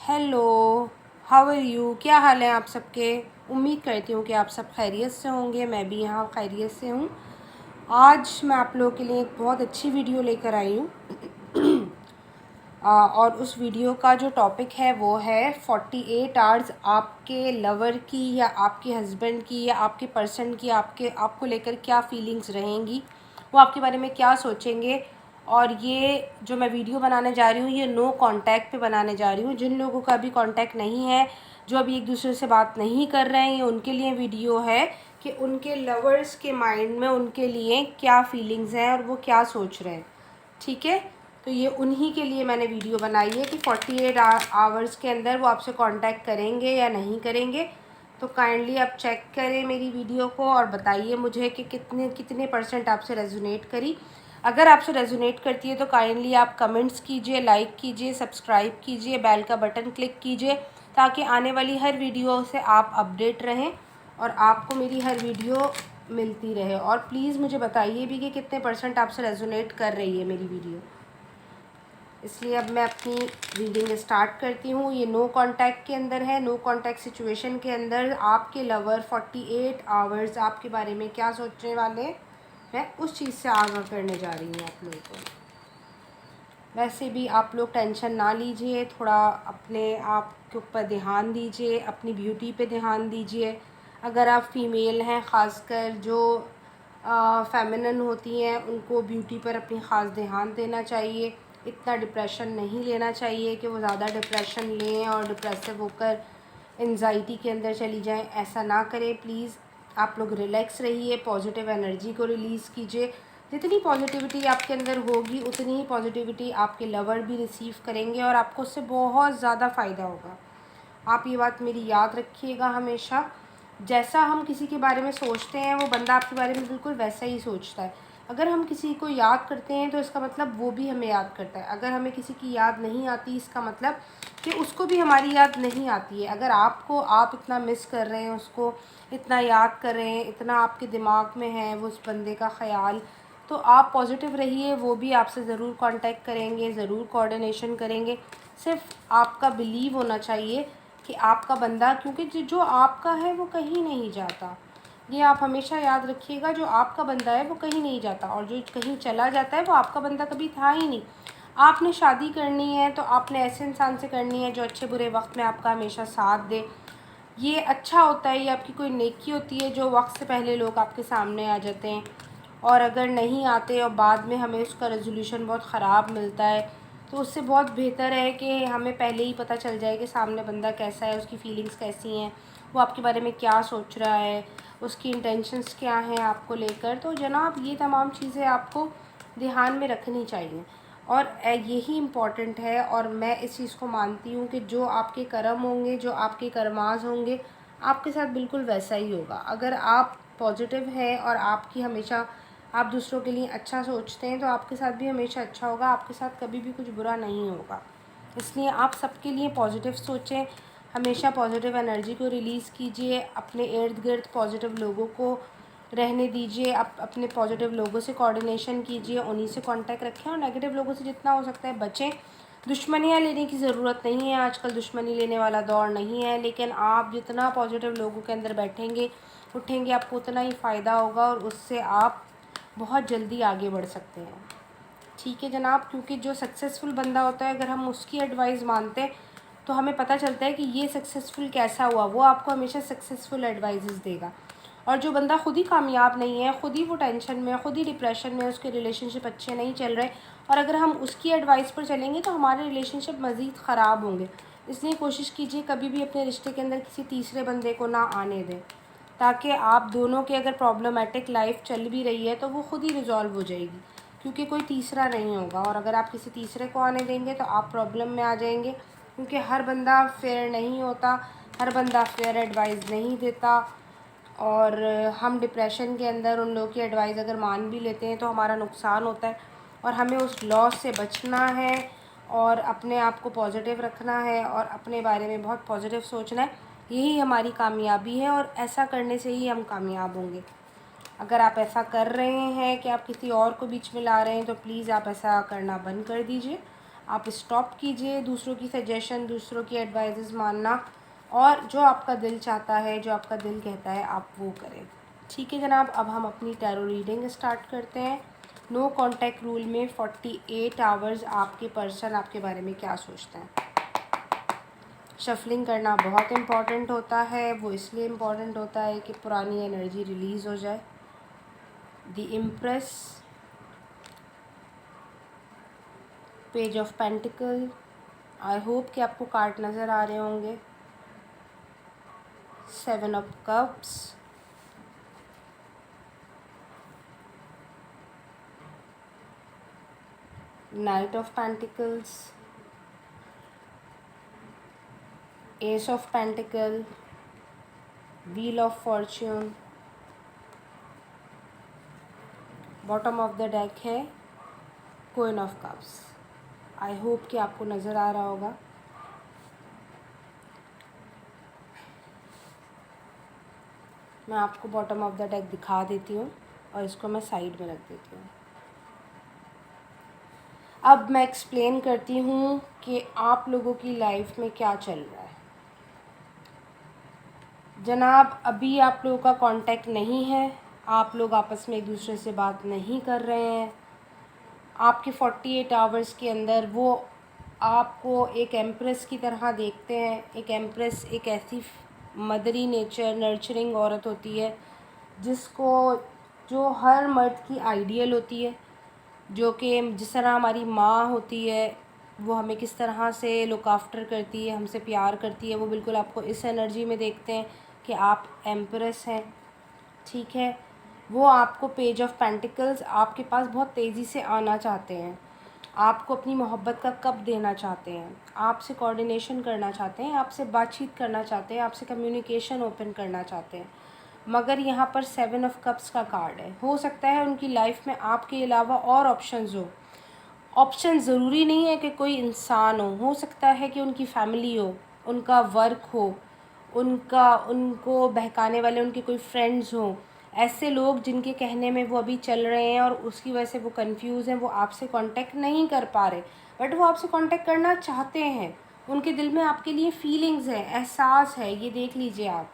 Hello, how are you? क्या हाल है आप सबके? उम्मीद करती हूँ कि आप सब खैरियत से होंगे। मैं भी यहाँ खैरियत से हूँ। आज मैं आप लोगों के लिए एक बहुत अच्छी वीडियो लेकर आई हूँ। और उस वीडियो का जो टॉपिक है वो है 48 आवर्स आपके लवर की या आपके हस्बैंड की या आपके पर्सन की आपको लेकर क्या फीलिंग्स रहेंगी, वो आपके बारे में क्या सोचेंगे। और ये जो मैं वीडियो बनाने जा रही हूँ ये नो कांटेक्ट पे बनाने जा रही हूँ। जिन लोगों का अभी कांटेक्ट नहीं है, जो अभी एक दूसरे से बात नहीं कर रहे हैं, ये उनके लिए वीडियो है कि उनके लवर्स के माइंड में उनके लिए क्या फीलिंग्स हैं और वो क्या सोच रहे हैं। ठीक है, तो ये उन्हीं के लिए मैंने वीडियो बनाई है कि 48 आवर्स के अंदर वो आपसे कांटेक्ट करेंगे या नहीं करेंगे। तो काइंडली आप चेक करें मेरी वीडियो को और बताइए मुझे कि कितने कितने परसेंट आपसे रेजोनेट करी। अगर आपसे रेजोनेट करती है तो काइंडली आप कमेंट्स कीजिए, लाइक कीजिए, सब्सक्राइब कीजिए, बेल का बटन क्लिक कीजिए, ताकि आने वाली हर वीडियो से आप अपडेट रहें और आपको मेरी हर वीडियो मिलती रहे। और प्लीज़ मुझे बताइए भी कि कितने परसेंट आपसे रेजोनेट कर रही है मेरी वीडियो। इसलिए अब मैं अपनी रीडिंग स्टार्ट करती हूँ। ये नो कांटेक्ट के अंदर है। नो कांटेक्ट सिचुएशन के अंदर आपके लवर 48 आवर्स आपके बारे में क्या सोचने वाले, मैं उस चीज़ से आगाह करने जा रही हूँ आप लोगों को। वैसे भी आप लोग टेंशन ना लीजिए, थोड़ा अपने आप के ऊपर ध्यान दीजिए, अपनी ब्यूटी पे ध्यान दीजिए। अगर आप फीमेल हैं, ख़ासकर जो फेमिनिन होती हैं, उनको ब्यूटी पर अपनी ख़ास ध्यान देना चाहिए। इतना डिप्रेशन नहीं लेना चाहिए कि वो ज़्यादा डिप्रेशन लें और डिप्रेसिव होकर एंजाइटी के अंदर चली जाएं। ऐसा ना करें प्लीज़। आप लोग रिलैक्स रहिए, पॉजिटिव एनर्जी को रिलीज़ कीजिए। जितनी पॉजिटिविटी आपके अंदर होगी उतनी ही पॉजिटिविटी आपके लवर भी रिसीव करेंगे और आपको उससे बहुत ज़्यादा फ़ायदा होगा। आप ये बात मेरी याद रखिएगा हमेशा। जैसा हम किसी के बारे में सोचते हैं वो बंदा आपके बारे में बिल्कुल वैसा ही सोचता है। अगर हम किसी को याद करते हैं तो इसका मतलब वो भी हमें याद करता है। अगर हमें किसी की याद नहीं आती, इसका मतलब कि उसको भी हमारी याद नहीं आती है। अगर आप इतना मिस कर रहे हैं, उसको इतना याद कर रहे हैं, इतना आपके दिमाग में है वो उस बंदे का ख़याल, तो आप पॉजिटिव रहिए। वो भी आपसे ज़रूर कांटेक्ट करेंगे, ज़रूर कोऑर्डिनेशन करेंगे। सिर्फ आपका बिलीव होना चाहिए कि आपका बंदा, क्योंकि जो आपका है वो कहीं नहीं जाता। ये आप हमेशा याद रखिएगा, जो आपका बंदा है वो कहीं नहीं जाता और जो कहीं चला जाता है वो आपका बंदा कभी था ही नहीं। आपने शादी करनी है तो आपने ऐसे इंसान से करनी है जो अच्छे बुरे वक्त में आपका हमेशा साथ दे। ये अच्छा होता है, ये आपकी कोई नेकी होती है जो वक्त से पहले लोग आपके सामने आ जाते हैं। और अगर नहीं आते और बाद में हमें उसका रेजोल्यूशन बहुत ख़राब मिलता है, तो उससे बहुत बेहतर है कि हमें पहले ही पता चल जाए कि सामने बंदा कैसा है, उसकी फ़ीलिंग्स कैसी हैं, वो आपके बारे में क्या सोच रहा है, उसकी इंटेंशंस क्या हैं आपको लेकर। तो जनाब ये तमाम चीज़ें आपको ध्यान में रखनी चाहिए और यही इम्पॉर्टेंट है। और मैं इस चीज़ को मानती हूँ कि जो आपके कर्म होंगे, जो आपके कर्माज होंगे, आपके साथ बिल्कुल वैसा ही होगा। अगर आप पॉजिटिव हैं और आपकी हमेशा आप दूसरों के लिए अच्छा सोचते हैं तो आपके साथ भी हमेशा अच्छा होगा, आपके साथ कभी भी कुछ बुरा नहीं होगा। इसलिए आप सबके लिए पॉजिटिव सोचें, हमेशा पॉजिटिव एनर्जी को रिलीज़ कीजिए, अपने इर्द गिर्द पॉजिटिव लोगों को रहने दीजिए, अपने पॉजिटिव लोगों से कोऑर्डिनेशन कीजिए, उन्हीं से कांटेक्ट रखें और नेगेटिव लोगों से जितना हो सकता है बचें। दुश्मनियाँ लेने की ज़रूरत नहीं है, आजकल दुश्मनी लेने वाला दौर नहीं है, लेकिन आप जितना पॉजिटिव लोगों के अंदर बैठेंगे उठेंगे आपको उतना ही फ़ायदा होगा और उससे आप बहुत जल्दी आगे बढ़ सकते हैं। ठीक है जनाब, क्योंकि जो सक्सेसफुल बंदा होता है अगर हम उसकी एडवाइस मानते हैं तो हमें पता चलता है कि ये सक्सेसफुल कैसा हुआ, वो आपको हमेशा सक्सेसफुल एडवाइसेस देगा। और जो बंदा खुद ही कामयाब नहीं है, खुद ही वो टेंशन में है, खुद ही डिप्रेशन में है, उसके रिलेशनशिप अच्छे नहीं चल रहे और अगर हम उसकी एडवाइस पर चलेंगे तो हमारे रिलेशनशिप मज़ीद ख़राब होंगे। इसलिए कोशिश कीजिए कभी भी अपने रिश्ते के अंदर किसी तीसरे बंदे को ना आने दें, ताकि आप दोनों की अगर प्रॉब्लमेटिक लाइफ चल भी रही है तो वो खुद ही रिजॉल्व हो जाएगी, क्योंकि कोई तीसरा नहीं होगा। और अगर आप किसी तीसरे को आने देंगे तो आप प्रॉब्लम में आ जाएंगे, क्योंकि हर बंदा फेयर नहीं होता, हर बंदा फेयर एडवाइस नहीं देता। और हम डिप्रेशन के अंदर उन लोगों की एडवाइस अगर मान भी लेते हैं तो हमारा नुकसान होता है और हमें उस लॉस से बचना है और अपने आप को पॉजिटिव रखना है और अपने बारे में बहुत पॉजिटिव सोचना है। यही हमारी कामयाबी है और ऐसा करने से ही हम कामयाब होंगे। अगर आप ऐसा कर रहे हैं कि आप किसी और को बीच में ला रहे हैं तो प्लीज़ आप ऐसा करना बंद कर दीजिए। आप स्टॉप कीजिए दूसरों की सजेशन, दूसरों की एडवाइजेस मानना, और जो आपका दिल चाहता है, जो आपका दिल कहता है, आप वो करें। ठीक है जनाब, अब हम अपनी टैरो रीडिंग स्टार्ट करते हैं। नो कॉन्टैक्ट रूल में 48 आवर्स आपके पर्सन आपके बारे में क्या सोचते हैं। शफलिंग करना बहुत इम्पॉर्टेंट होता है। वो इसलिए इम्पॉर्टेंट होता है कि पुरानी एनर्जी रिलीज़ हो जाए। The empress, page of pentacle, I hope कि आपको कार्ड नज़र आ रहे होंगे। 7 of cups, knight of pentacles, ace of pentacle, wheel of fortune, bottom of the deck है queen of cups. I hope कि आपको नज़र आ रहा होगा। मैं आपको बॉटम ऑफ द डेक दिखा देती हूँ और इसको मैं साइड में रख देती हूँ। अब मैं एक्सप्लेन करती हूँ कि आप लोगों की लाइफ में क्या चल रहा है। जनाब, अभी आप लोगों का कांटेक्ट नहीं है, आप लोग आपस में एक दूसरे से बात नहीं कर रहे हैं। आपके 48 आवर्स के अंदर वो आपको एक एम्प्रेस की तरह देखते हैं। एक एम्प्रेस एक ऐसी मदरी नेचर नर्चरिंग औरत होती है जिसको, जो हर मर्द की आइडियल होती है, जो कि जिस तरह हमारी माँ होती है, वो हमें किस तरह से लुक आफ्टर करती है, हमसे प्यार करती है, वो बिल्कुल आपको इस एनर्जी में देखते हैं कि आप एम्प्रेस हैं। ठीक है, वो आपको पेज ऑफ पेंटिकल्स आपके पास बहुत तेज़ी से आना चाहते हैं। आपको अपनी मोहब्बत का कप देना चाहते हैं, आपसे कोऑर्डिनेशन करना चाहते हैं, आपसे बातचीत करना चाहते हैं, आपसे कम्युनिकेशन ओपन करना चाहते हैं। मगर यहाँ पर 7 ऑफ कप्स का कार्ड है। हो सकता है उनकी लाइफ में आपके अलावा और ऑप्शंस हो। ऑप्शन ज़रूरी नहीं है कि कोई इंसान हो सकता है कि उनकी फैमिली हो, उनका वर्क हो, उनको बहकाने वाले उनके कोई फ्रेंड्स हों। ऐसे लोग जिनके कहने में वो अभी चल रहे हैं और उसकी वजह से वो कंफ्यूज हैं, वो आपसे कांटेक्ट नहीं कर पा रहे, बट वो आपसे कांटेक्ट करना चाहते हैं। उनके दिल में आपके लिए फीलिंग्स हैं, एहसास है। ये देख लीजिए आप,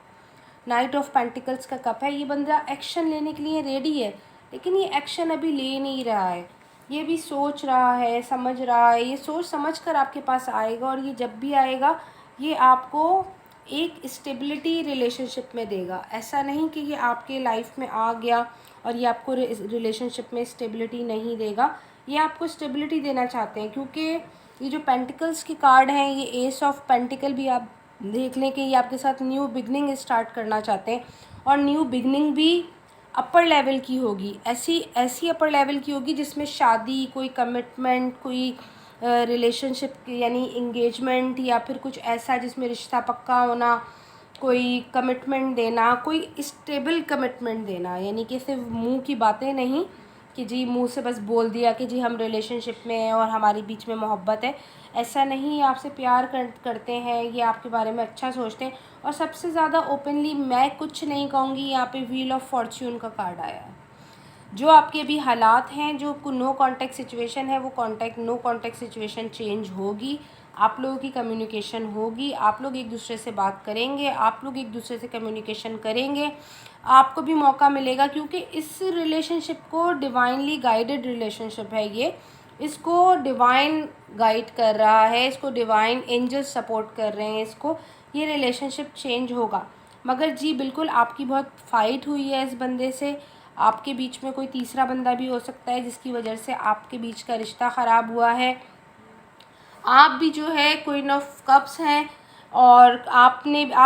नाइट ऑफ पेंटिकल्स का कप है। ये बंदा एक्शन लेने के लिए रेडी है, लेकिन ये एक्शन अभी ले नहीं रहा है। ये भी सोच रहा है, समझ रहा है। ये सोच समझ कर आपके पास आएगा, और ये जब भी आएगा ये आपको एक स्टेबिलिटी रिलेशनशिप में देगा। ऐसा नहीं कि ये आपके लाइफ में आ गया और ये आपको रिलेशनशिप में स्टेबिलिटी नहीं देगा। ये आपको स्टेबिलिटी देना चाहते हैं, क्योंकि ये जो पेंटिकल्स के कार्ड हैं, ये एस ऑफ पेंटिकल भी आप देख लें कि ये आपके साथ न्यू बिगनिंग स्टार्ट करना चाहते हैं। और न्यू बिगनिंग भी अपर लेवल की होगी, ऐसी अपर लेवल की होगी जिसमें शादी, कोई कमिटमेंट, कोई रिलेशनशिप यानी इंगेजमेंट, या फिर कुछ ऐसा जिसमें रिश्ता पक्का होना, कोई कमिटमेंट देना, कोई स्टेबल कमिटमेंट देना। यानी कि सिर्फ मुंह की बातें नहीं कि जी मुंह से बस बोल दिया कि जी हम रिलेशनशिप में हैं और हमारे बीच में मोहब्बत है। ऐसा नहीं, आपसे प्यार करते हैं, ये आपके बारे में अच्छा सोचते हैं। और सबसे ज़्यादा ओपनली मैं कुछ नहीं कहूँगी, यहाँ पे व्हील ऑफ फॉर्च्यून का कार्ड आया है। जो आपके अभी हालात हैं, जो नो कांटेक्ट सिचुएशन है, वो नो कांटेक्ट सिचुएशन चेंज होगी। आप लोगों की कम्युनिकेशन होगी, आप लोग एक दूसरे से बात करेंगे, आप लोग एक दूसरे से कम्युनिकेशन करेंगे। आपको भी मौका मिलेगा, क्योंकि इस रिलेशनशिप को डिवाइनली गाइडेड रिलेशनशिप है ये। इसको डिवाइन गाइड कर रहा है, इसको डिवाइन एंजल्स सपोर्ट कर रहे हैं इसको। ये रिलेशनशिप चेंज होगा। मगर जी बिल्कुल आपकी बहुत फ़ाइट हुई है इस बंदे से। आपके बीच में कोई तीसरा बंदा भी हो सकता है जिसकी वजह से आपके बीच का रिश्ता ख़राब हुआ है। आप भी जो है क्वीन ऑफ कप्स हैं, और आप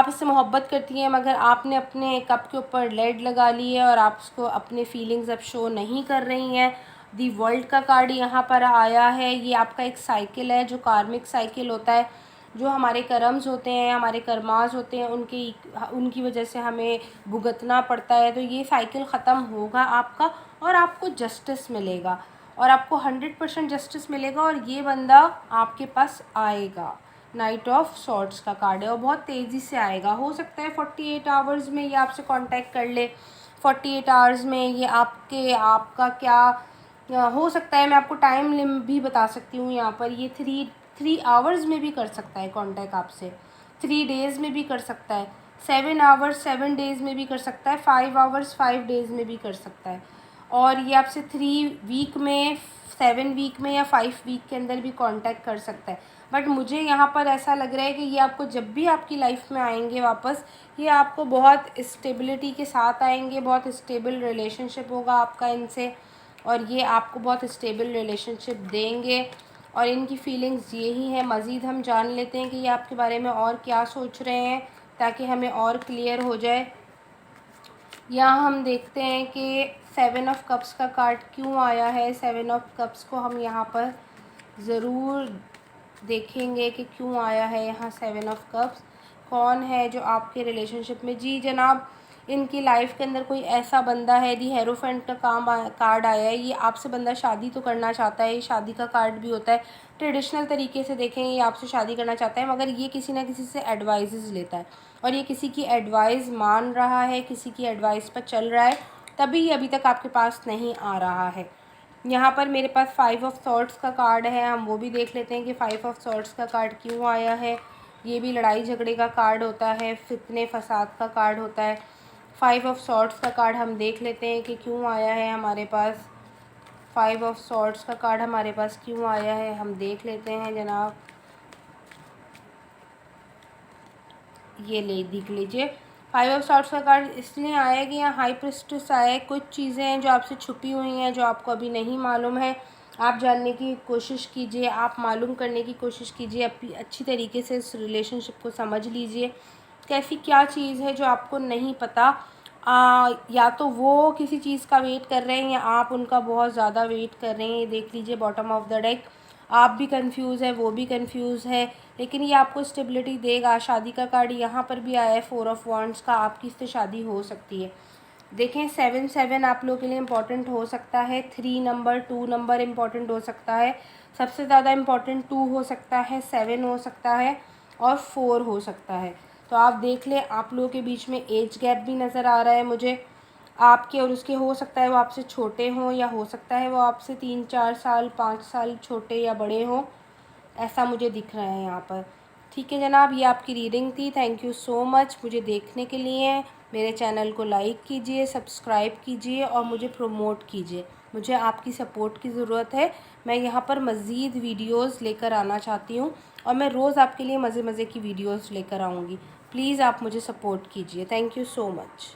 इससे मोहब्बत करती हैं, मगर आपने अपने कप के ऊपर लेड लगा ली है और आप उसको अपने फीलिंग्स अब शो नहीं कर रही हैं। दी वर्ल्ड का कार्ड यहाँ पर आया है। ये आपका एक साइकिल है, जो कार्मिक साइकिल होता है, जो हमारे कर्म्स होते हैं, हमारे कर्मास होते हैं, उनकी वजह से हमें भुगतना पड़ता है। तो ये साइकिल ख़त्म होगा आपका, और आपको जस्टिस मिलेगा, और आपको 100% जस्टिस मिलेगा, और ये बंदा आपके पास आएगा। नाइट ऑफ सॉर्ड्स का कार्ड है, और बहुत तेज़ी से आएगा। हो सकता है 48 आवर्स में ये आपसे कांटेक्ट कर ले। 48 आवर्स में ये आपका क्या हो सकता है मैं आपको टाइम लिमिट भी बता सकती हूँ यहाँ पर, ये थ्री आवर्स में भी कर सकता है कांटेक्ट आपसे, 3 डेज़ में भी कर सकता है, 7 आवर्स 7 डेज़ में भी कर सकता है, 5 आवर्स 5 डेज़ में भी कर सकता है, और ये आपसे 3 वीक में, 7 वीक में या 5 वीक के अंदर भी कांटेक्ट कर सकता है। बट मुझे यहाँ पर ऐसा लग रहा है कि ये आपको जब भी आपकी लाइफ में आएंगे वापस, ये आपको बहुत स्टेबिलिटी के साथ आएंगे, बहुत स्टेबल रिलेशनशिप होगा आपका इनसे, और ये आपको बहुत स्टेबल रिलेशनशिप देंगे, और इनकी फीलिंग्स यही है। मज़ीद हम जान लेते हैं कि ये आपके बारे में और क्या सोच रहे हैं, ताकि हमें और क्लियर हो जाए। यहाँ हम देखते हैं कि 7 ऑफ कप्स का कार्ड क्यों आया है। 7 ऑफ कप्स को हम यहाँ पर ज़रूर देखेंगे कि क्यों आया है यहाँ 7 ऑफ कप्स। कौन है जो आपके रिलेशनशिप में, जी जनाब, इनकी लाइफ के अंदर कोई ऐसा बंदा है। दी हेरोफेंट का कार्ड आया है। ये आपसे बंदा शादी तो करना चाहता है, ये शादी का कार्ड भी होता है। ट्रेडिशनल तरीके से देखें, ये आपसे शादी करना चाहता है, मगर ये किसी ना किसी से एडवाइजेज़ लेता है, और ये किसी की एडवाइस मान रहा है, किसी की एडवाइस पर चल रहा है, तभी ये अभी तक आपके पास नहीं आ रहा है। यहाँ पर मेरे पास 5 ऑफ सॉर्ड्स का कार्ड है, हम वो भी देख लेते हैं कि 5 ऑफ सॉर्ड्स का कार्ड क्यों आया है। ये भी लड़ाई झगड़े का कार्ड होता है, फितने फसाद का कार्ड होता है। 5 ऑफ सॉर्ड्स का कार्ड हम देख लेते हैं कि क्यों आया है हमारे पास। 5 ऑफ सॉर्ड्स का कार्ड हमारे पास क्यों आया है, हम देख लेते हैं जनाब। ये देख लीजिए, 5 ऑफ सॉर्ड्स का कार्ड इसलिए आया कि यहाँ हाई प्रिस्टेस आया है। कुछ चीज़ें हैं जो आपसे छुपी हुई हैं, जो आपको अभी नहीं मालूम है। आप जानने की कोशिश कीजिए, आप मालूम करने की कोशिश कीजिए, अच्छी तरीके से इस रिलेशनशिप को समझ लीजिए। कैसी क्या चीज़ है जो आपको नहीं पता। या तो वो किसी चीज़ का वेट कर रहे हैं, या आप उनका बहुत ज़्यादा वेट कर रहे हैं। ये देख लीजिए बॉटम ऑफ द डेक, आप भी कंफ्यूज है, वो भी कंफ्यूज है, लेकिन ये आपको स्टेबिलिटी देगा। शादी का कार्ड यहाँ पर भी आया है, 4 ऑफ वांड्स का, आपकी इससे शादी हो सकती है। देखें 7 आप लोगों के लिए इम्पॉर्टेंट हो सकता है। 3 नंबर 2 नंबर इम्पॉर्टेंट हो सकता है। सबसे ज़्यादा इम्पॉर्टेंट 2 हो सकता है, 7 हो सकता है, और 4 हो सकता है। तो आप देख लें, आप लोगों के बीच में एज गैप भी नज़र आ रहा है मुझे। आपके और उसके, हो सकता है वो आपसे छोटे हों, या हो सकता है वो आपसे 3-4 साल 5 साल छोटे या बड़े हों, ऐसा मुझे दिख रहा है यहाँ पर। ठीक है जनाब, ये आपकी रीडिंग थी। थैंक यू सो मच मुझे देखने के लिए। मेरे चैनल को लाइक कीजिए, सब्सक्राइब कीजिए, और मुझे प्रमोट कीजिए। मुझे आपकी सपोर्ट की ज़रूरत है। मैं यहाँ पर मज़ीद वीडियोज़ लेकर आना चाहती हूँ, और मैं रोज़ आपके लिए मज़े मज़े की वीडियोज़ लेकर आऊँगी। प्लीज़ आप मुझे सपोर्ट कीजिए। Thank you so much.